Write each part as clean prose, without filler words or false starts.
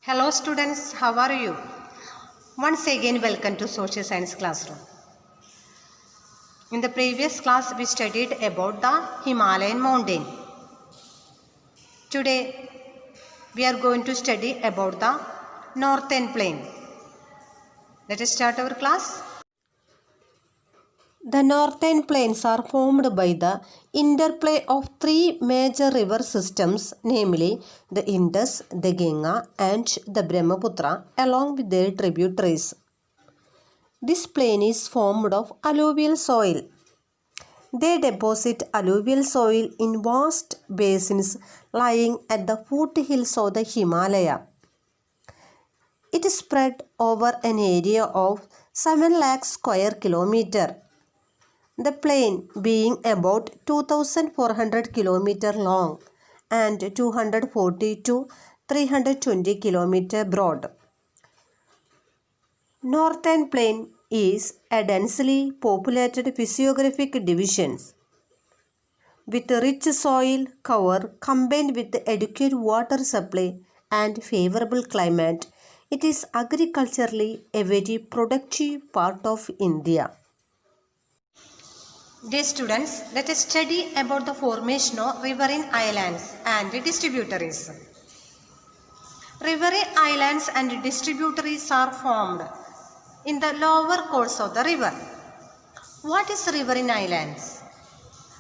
Hello students, how are you? Once again welcome to Social Science Classroom. In the previous class we studied about the Himalayan mountain. Today we are going to study about the Northern Plain. Let us start our class. The Northern Plains are formed by the interplay of three major river systems, namely the Indus, the Ganga and the Brahmaputra, along with their tributaries. This plain is formed of alluvial soil. They deposit alluvial soil in vast basins lying at the foothills of the Himalaya. It is spread over an area of 7 lakh square kilometer. The plain being about 2400 km long and 240 to 320 km broad. Northern Plain is a densely populated physiographic division with rich soil cover combined with adequate water supply and favorable climate. It is agriculturally a very productive part of India. Dear students, let us study about the formation of riverine islands and distributaries. Riverine islands and distributaries are formed in the lower course of the river. What is riverine islands?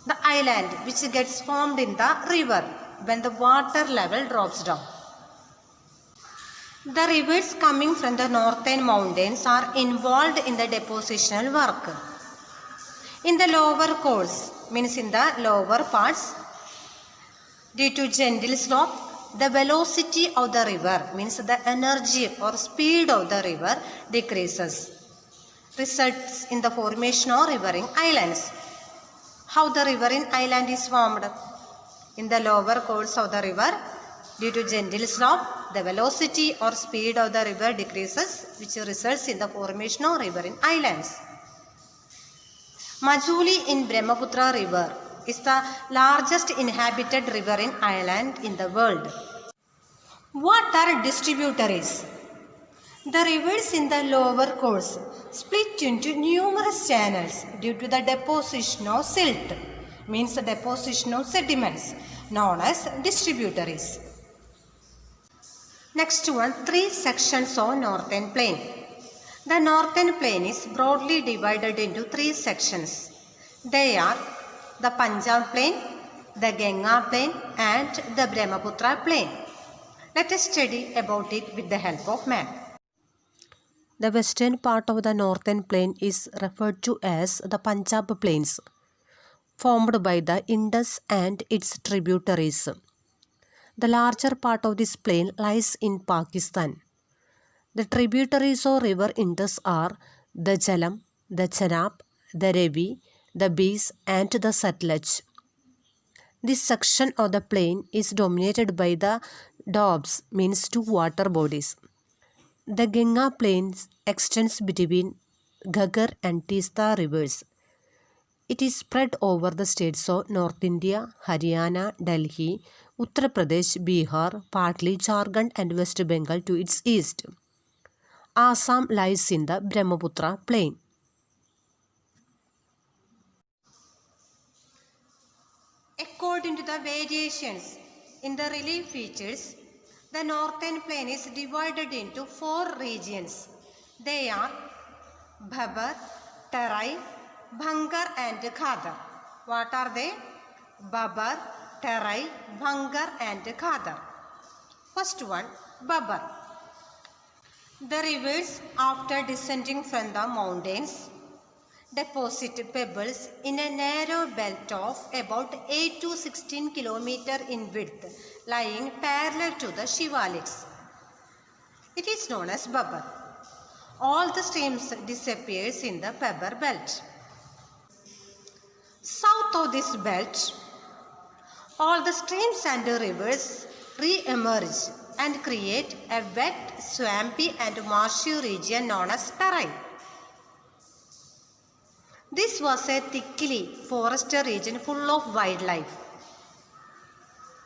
The island which gets formed in the river when the water level drops down. The rivers coming from the northern mountains are involved in the depositional work. In the lower course, means in the lower parts, due to gentle slope, the velocity of the river, means the energy or speed of the river decreases, results in the formation of riverine islands. How the riverine island is formed? In the lower course of the river, due to gentle slope, the velocity or speed of the river decreases, which results in the formation of riverine islands. Majuli in Brahmaputra river is the largest inhabited riverine island in the world. What are distributaries? The rivers in the lower course split into numerous channels due to the deposition of silt, means the deposition of sediments, known as distributaries. Next one, three sections of Northern Plain. The Northern Plain is broadly divided into three sections. They are the Punjab Plain, the Ganga Plain and the Brahmaputra Plain. Let us study about it with the help of map. The western part of the Northern Plain is referred to as the Punjab Plains, formed by the Indus and its tributaries. The larger part of this plain lies in Pakistan. The tributaries of river Indus are the Jhelum, the Chenab, the Ravi, the Beas and the Satluj. This section of the plain is dominated by the Doabs, means two water bodies. The Ganga plain extends between Ghaggar and Tista rivers. It is spread over the states of North India, Haryana, Delhi, Uttar Pradesh, Bihar, partly Jharkhand and West Bengal to its east. Assam lies in the Brahmaputra plain. According to the variations in the relief features, the Northern Plain is divided into four regions. They are Bhabar, Tarai, Bhangar and Khadar. What are they? Bhabar, Tarai, Bhangar and Khadar. First one, Bhabar. The rivers, after descending from the mountains, deposit pebbles in a narrow belt of about 8 to 16 km in width, lying parallel to the Shivaliks. It is known as Bhabar. All the streams disappears in the pebble belt. South of this belt, all the streams and rivers re-emerge and create a wet, swampy and marshy region known as Tarai. This was a thickly forested region full of wildlife.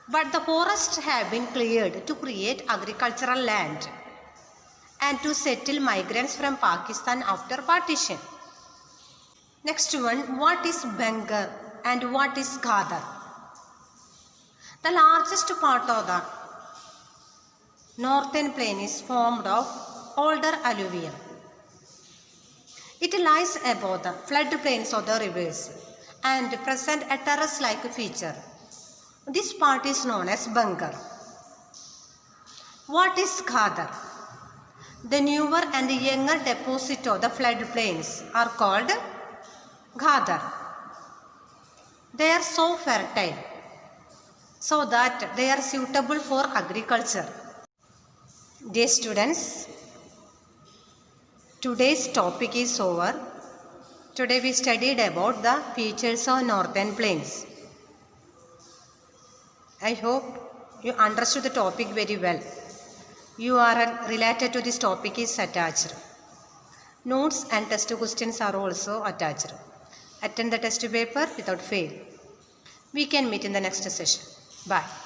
but the forests have been cleared to create agricultural land and to settle migrants from Pakistan after partition. Next one, what is Bengal and what is Ghadar? The largest part of the northern plain is formed of older alluvium. It lies above the floodplains of the rivers and present a terrace-like feature. This part is known as Bengal. What is Ghadar? The newer and younger deposits of the floodplains are called Ghadar. They are so fertile so that they are suitable for agriculture. Dear students, today's topic is over. Today we studied about the features of northern plains. I hope you understood the topic very well. URL related to this topic is attached. Notes and test questions are also attached. Attend the test paper without fail. We can meet in the next session. Bye.